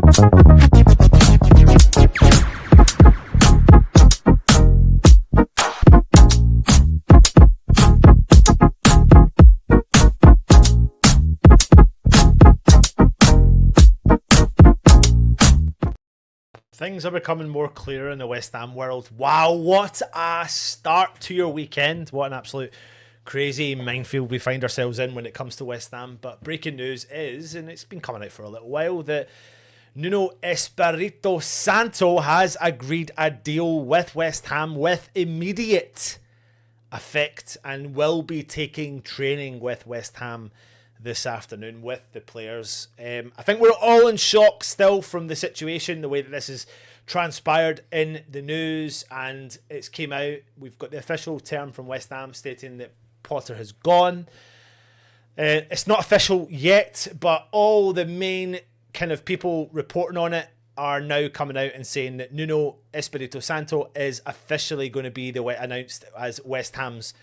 Things are becoming more clear in the West Ham world. Wow, what a start to your weekend. What an absolute crazy minefield we find ourselves in when it comes to West Ham. But breaking news is, and it's been coming out for a little while, that Nuno Espirito Santo has agreed a deal with West Ham with immediate effect and will be taking training with West Ham this afternoon with the players. I think we're all in shock still from the situation, the way that this has transpired in the news, and it's came out. We've got the official term from West Ham stating that Potter has gone. It's not official yet, but all the main kind of people reporting on it are now coming out and saying that Nuno Espirito Santo is officially going to be announced as West Ham's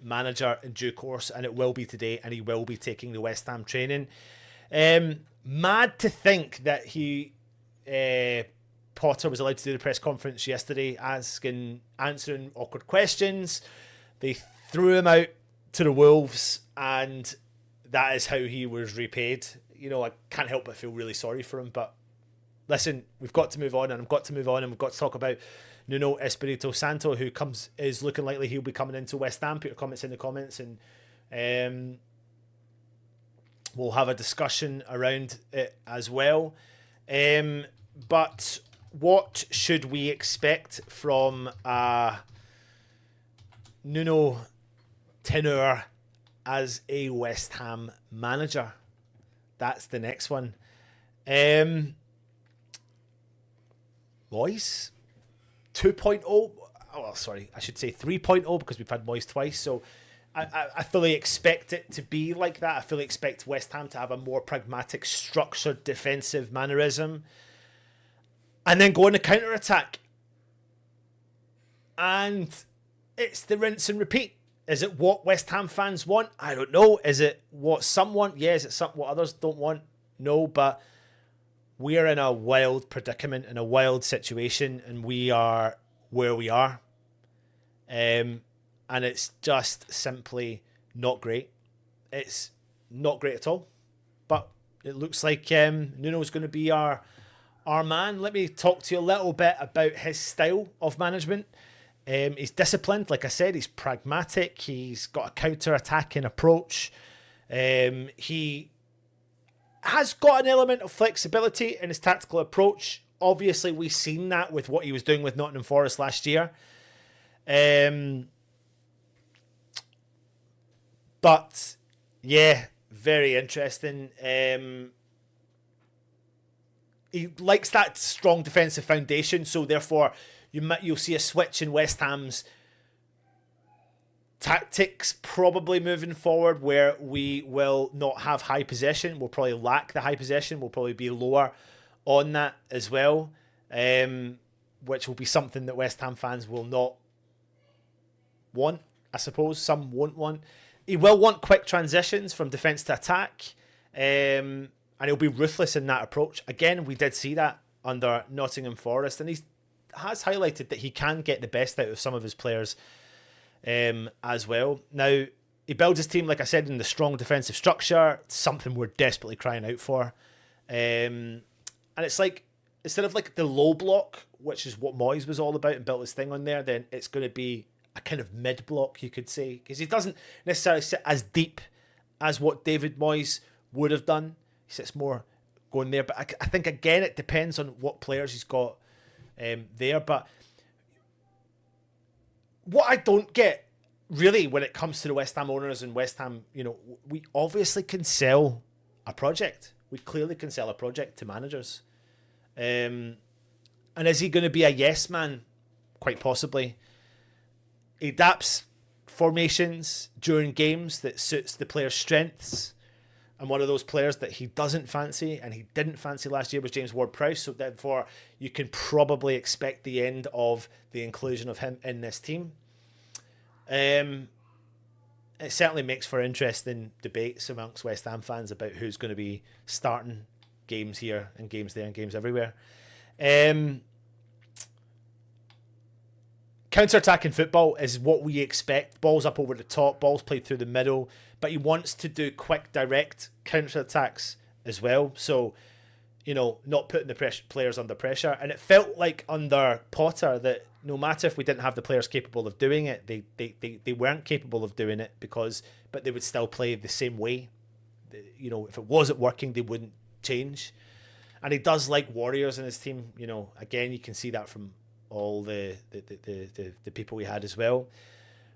manager in due course, and it will be today, and he will be taking the West Ham training. Mad to think that Potter was allowed to do the press conference yesterday, answering awkward questions. They threw him out to the Wolves, and that is how he was repaid. You know, I can't help but feel really sorry for him, but listen, we've got to move on, and I've got to move on, and we've got to talk about Nuno Espirito Santo, who is looking likely he'll be coming into West Ham. Put your comments in the comments, and we'll have a discussion around it as well. But what should we expect from Nuno tenure as a West Ham manager? That's the next one. Moyes 2.0. Oh, well, sorry, I should say 3.0 because we've had Moyes twice. So I fully expect it to be like that. I fully expect West Ham to have a more pragmatic, structured, defensive mannerism, and then go on a counter-attack. And it's the rinse and repeat. Is it what West Ham fans want? I don't know. Is it what some want? Yeah. Is it what others don't want? No, but we are in a wild predicament, in a wild situation, and we are where we are. And it's just simply not great. It's not great at all. But it looks like Nuno's going to be our man. Let me talk to you a little bit about his style of management. He's disciplined, like I said. He's pragmatic. He's got a counter-attacking approach. He has got an element of flexibility in his tactical approach. Obviously, we've seen that with what he was doing with Nottingham Forest last year. But, yeah, very interesting. He likes that strong defensive foundation, so therefore you'll see a switch in West Ham's tactics probably moving forward, where we will not have high possession. We'll probably lack the high possession. We'll probably be lower on that as well, which will be something that West Ham fans will not want, I suppose. Some won't want. He will want quick transitions from defence to attack, and he'll be ruthless in that approach. Again, we did see that under Nottingham Forest, and he has highlighted that he can get the best out of some of his players as well. Now, he builds his team, like I said, in the strong defensive structure, something we're desperately crying out for. And it's like, instead of like the low block, which is what Moyes was all about and built his thing on there, then it's going to be a kind of mid block, you could say, because he doesn't necessarily sit as deep as what David Moyes would have done. He sits more going there, but I think again it depends on what players he's got there. But what I don't get really when it comes to the West Ham owners and West Ham, we obviously can sell a project. We clearly can sell a project to managers. And is he going to be a yes man? Quite possibly. He adapts formations during games that suits the player's strengths. And one of those players that he doesn't fancy and he didn't fancy last year was James Ward-Prowse. So therefore, you can probably expect the end of the inclusion of him in this team. It certainly makes for interesting debates amongst West Ham fans about who's going to be starting games here and games there and games everywhere. Counter-attacking football is what we expect. Balls up over the top, balls played through the middle, but he wants to do quick, direct counter-attacks as well. So, not putting the players under pressure. And it felt like under Potter that no matter if we didn't have the players capable of doing it, they weren't capable of doing it but they would still play the same way. If it wasn't working, they wouldn't change. And he does like warriors in his team. Again, you can see that from all the people we had as well.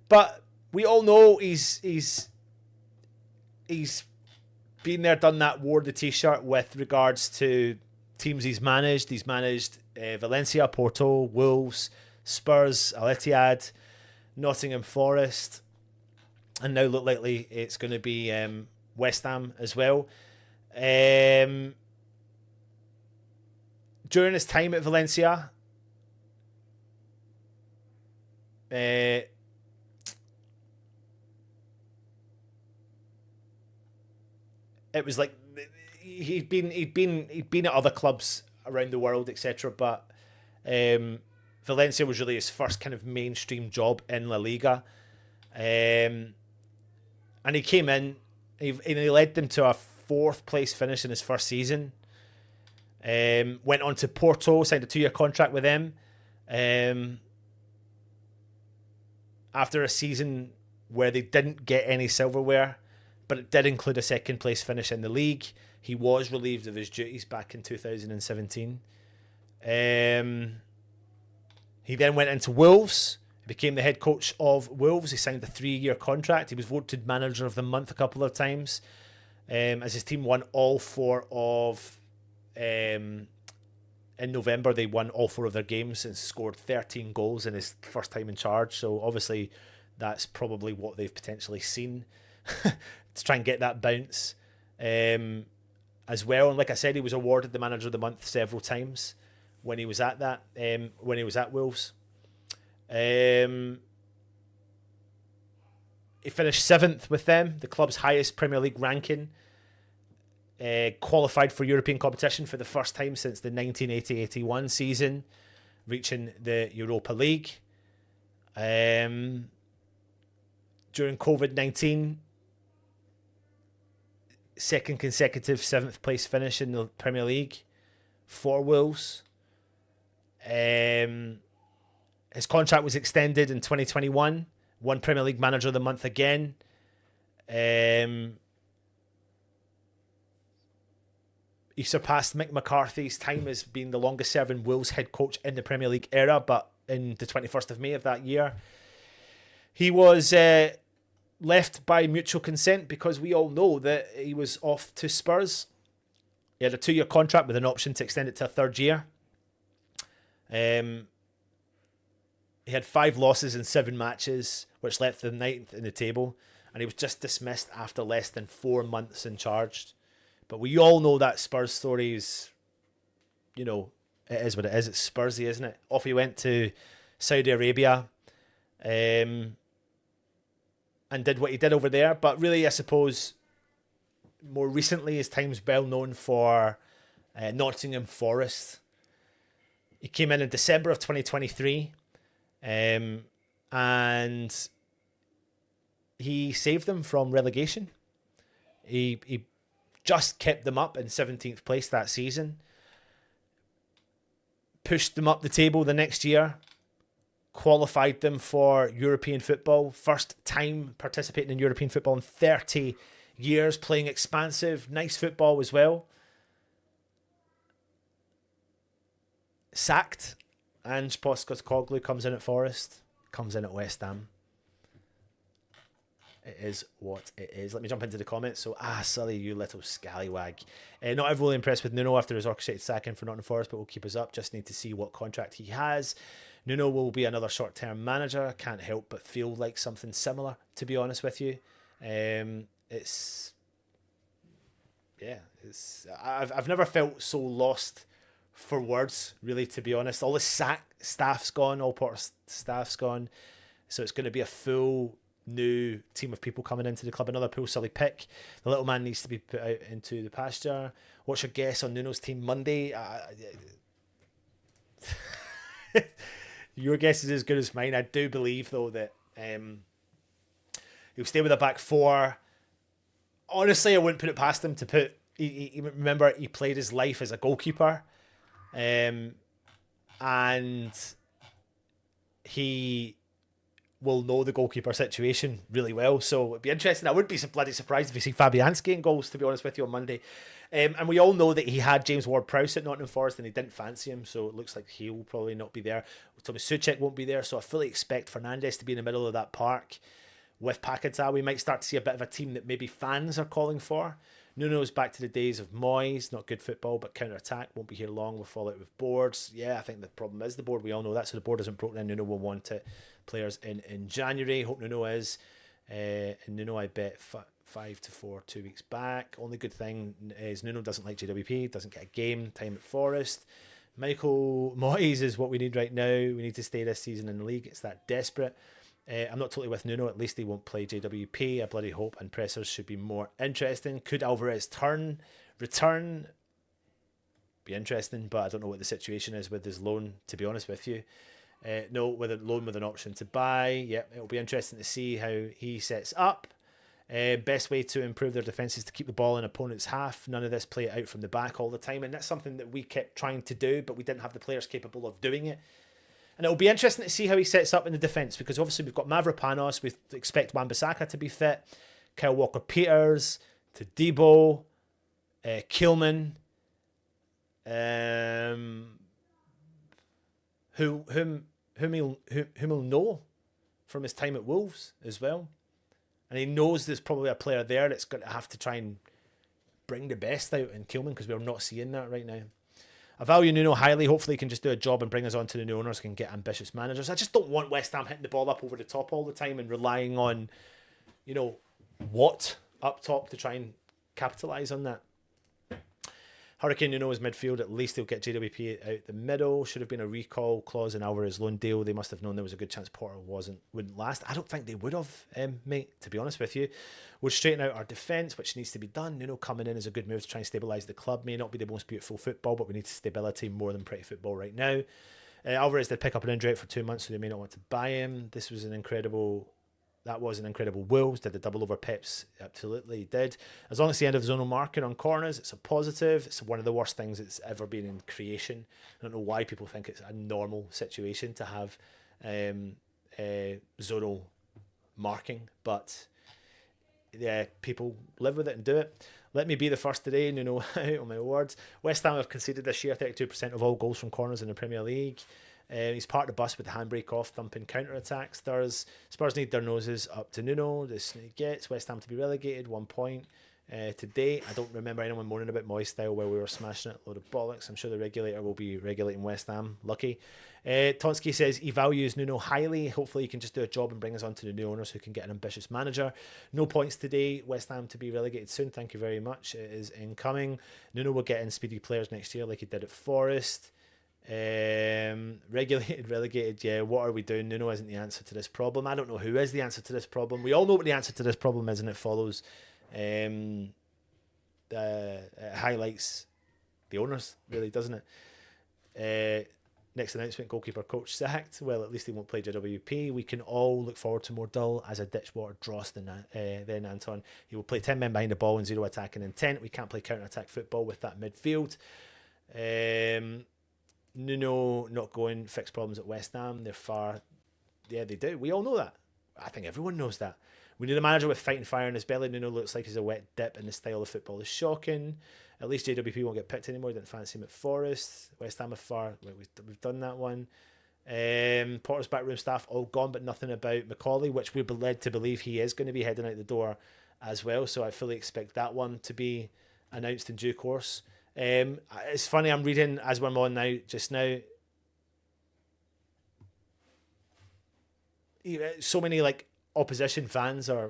But we all know he's been there, done that, wore the t-shirt with regards to teams he's managed. He's managed Valencia, Porto, Wolves, Spurs, Al-Ittihad, Nottingham Forest, and now look likely it's going to be West Ham as well. During his time at Valencia, it was like he'd been at other clubs around the world, etc. But Valencia was really his first kind of mainstream job in La Liga, and he came in and he led them to a 4th place finish in his first season. Went on to Porto, signed a 2-year contract with them. After a season where they didn't get any silverware, but it did include a 2nd place finish in the league. He was relieved of his duties back in 2017. He then went into Wolves, became the head coach of Wolves. He signed a 3-year contract. He was voted manager of the month a couple of times, as his team won all 4 of... in November, they won all 4 of their games and scored 13 goals in his first time in charge. So obviously that's probably what they've potentially seen to try and get that bounce as well. And like I said, he was awarded the manager of the month several times when he was at Wolves. He finished 7th with them, the club's highest Premier League ranking. Qualified for European competition for the first time since the 1980-81 season, reaching the Europa League. During COVID-19, 2nd consecutive 7th place finish in the Premier League for Wolves. His contract was extended in 2021, won Premier League Manager of the Month again. He surpassed Mick McCarthy's time as being the longest serving Wolves head coach in the Premier League era, but in the 21st of May of that year, he was left by mutual consent because we all know that he was off to Spurs. He had a 2-year contract with an option to extend it to a 3rd year. He had 5 losses in 7 matches, which left him 9th in the table, and he was just dismissed after less than 4 months in charge. But we all know that Spurs story is, it is what it is. It's Spursy, isn't it? Off he went to Saudi Arabia and did what he did over there. But really, I suppose, more recently, his time's well known for Nottingham Forest. He came in December of 2023 and he saved them from relegation. He just kept them up in 17th place that season. Pushed them up the table the next year. Qualified them for European football. First time participating in European football in 30 years. Playing expansive, nice football as well. Sacked. Ange Postecoglou comes in at Forest. Comes in at West Ham. It is what it is. Let me jump into the comments. So, Sully, you little scallywag. Not overly impressed with Nuno after his orchestrated sacking for Nottingham Forest, but will keep us up. Just need to see what contract he has. Nuno will be another short-term manager. Can't help but feel like something similar, to be honest with you. I've never felt so lost for words, really, to be honest. All the staff's gone, all Porter staff's gone. So it's going to be a full new team of people coming into the club. Another pool silly pick. The little man needs to be put out into the pasture. What's your guess on Nuno's team Monday? Your guess is as good as mine. I do believe, though, that he'll stay with a back four. Honestly, I wouldn't put it past him to put... Remember, he played his life as a goalkeeper. And he will know the goalkeeper situation really well. So it'd be interesting. I wouldn't be bloody surprised if you see Fabianski in goals, to be honest with you, on Monday. And we all know that he had James Ward-Prowse at Nottingham Forest and he didn't fancy him, so it looks like he'll probably not be there. Thomas Souček won't be there, so I fully expect Fernandes to be in the middle of that park with 𝗕𝗥𝗘𝗓𝗏. We might start to see a bit of a team that maybe fans are calling for. Nuno's back to the days of Moyes, not good football, but counter-attack, won't be here long, we'll fall out with boards. Yeah, I think the problem is the board, we all know that, so the board isn't broken, and Nuno will want it. Players in January, hope Nuno is. And Nuno, I bet 5-4, 2 weeks back. Only good thing is Nuno doesn't like JWP, doesn't get a game time at Forest. Michael Moyes is what we need right now. We need to stay this season in the league. It's that desperate. I'm not totally with Nuno. At least he won't play JWP. I bloody hope. And pressers should be more interesting. Could Alvarez return? Be interesting, but I don't know what the situation is with his loan, to be honest with you. No, with a loan with an option to buy. Yep, it'll be interesting to see how he sets up. Best way to improve their defence is to keep the ball in opponent's half. None of this play it out from the back all the time. And that's something that we kept trying to do, but we didn't have the players capable of doing it. And it'll be interesting to see how he sets up in the defence, because obviously we've got Mavropanos, we expect Wan-Bissaka to be fit, Kyle Walker-Peters, Todibo, Kilman, whom he'll know from his time at Wolves as well. And he knows there's probably a player there that's going to have to try and bring the best out in Kilman, because we're not seeing that right now. I value Nuno highly. Hopefully he can just do a job and bring us on to the new owners, can get ambitious managers. I just don't want West Ham hitting the ball up over the top all the time and relying on, Watt up top to try and capitalise on that. Hurricane Nuno is midfield. At least he'll get JWP out the middle. Should have been a recall clause in Alvarez loan deal. They must have known there was a good chance Potter wouldn't last. I don't think they would have, mate, to be honest with you. We'll straighten out our defence, which needs to be done. Nuno coming in is a good move to try and stabilise the club. May not be the most beautiful football, but we need stability more than pretty football right now. Alvarez did pick up an injury out for 2 months, so they may not want to buy him. That was an incredible Wolves. Did the double over Peps? Absolutely did. As long as the end of zonal marking on corners, it's a positive. It's one of the worst things it's ever been in creation. I don't know why people think it's a normal situation to have zonal marking, but yeah, people live with it and do it. Let me be the first today, Nuno, on my words. West Ham have conceded this year 32% of all goals from corners in the Premier League. He's parked the bus with the handbrake off, thumping counter-attacks. Spurs need their noses up to Nuno. This gets West Ham to be relegated, 1 point today. I don't remember anyone moaning about Moyes style while we were smashing it. Load of bollocks. I'm sure the regulator will be regulating West Ham. Lucky. Tonsky says he values Nuno highly. Hopefully he can just do a job and bring us on to the new owners who can get an ambitious manager. No points today. West Ham to be relegated soon. Thank you very much. It is incoming. Nuno will get in speedy players next year like he did at Forest. Relegated, yeah. What are we doing? Nuno isn't the answer to this problem. I don't know who is the answer to this problem. We all know what the answer to this problem is, and it follows. It highlights the owners, really, doesn't it? Next announcement: goalkeeper coach sacked. Well, at least he won't play JWP. We can all look forward to more dull as a ditchwater dross than Anton. He will play 10 men behind the ball and zero attacking intent. We can't play counter-attack football with that midfield. Nuno not going fix problems at West Ham. They're far. Yeah, they do. We all know that. I think everyone knows that. We need a manager with fighting fire in his belly. Nuno looks like he's a wet dip, and the style of football is shocking. At least JWP won't get picked anymore. Didn't fancy him at Forest. West Ham are far. We've done that one. Potter's backroom staff all gone, but nothing about Macaulay, which we're led to believe he is going to be heading out the door as well. So I fully expect that one to be announced in due course. It's funny, I'm reading as we're on now, just now. So many opposition fans are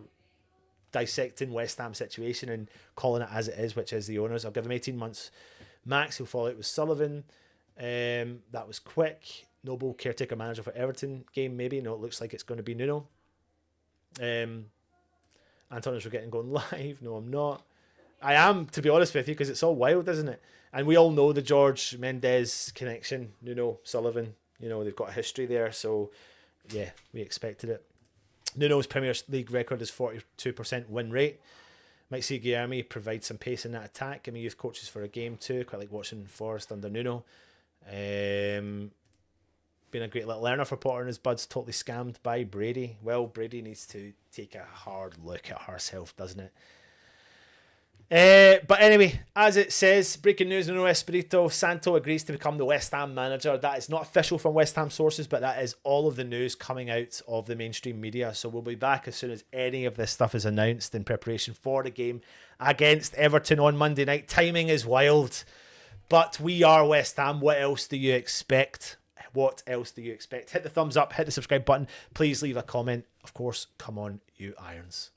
dissecting West Ham situation and calling it as it is, which is the owners. I'll give him 18 months max. He'll fall out with Sullivan. That was quick. Noble caretaker manager for Everton game, maybe. No, it looks like it's going to be Nuno. Antonio's we're getting going live. No, I'm not. I am, to be honest with you, because it's all wild, isn't it? And we all know the George Mendes connection. Nuno, Sullivan, they've got a history there. So, yeah, we expected it. Nuno's Premier League record is 42% win rate. Might see Guilherme provide some pace in that attack. Give me youth coaches for a game too. Quite like watching Forest under Nuno. Been a great little learner for Potter and his buds. Totally scammed by Brady. Well, Brady needs to take a hard look at herself, doesn't it? But anyway, as it says, breaking news, Nuno Espirito Santo agrees to become the West Ham manager. That is not official from West Ham sources, but that is all of the news coming out of the mainstream media. So we'll be back as soon as any of this stuff is announced in preparation for the game against Everton on Monday night. Timing is wild, but we are West Ham. What else do you expect? What else do you expect? Hit the thumbs up, hit the subscribe button. Please leave a comment. Of course, come on, you Irons.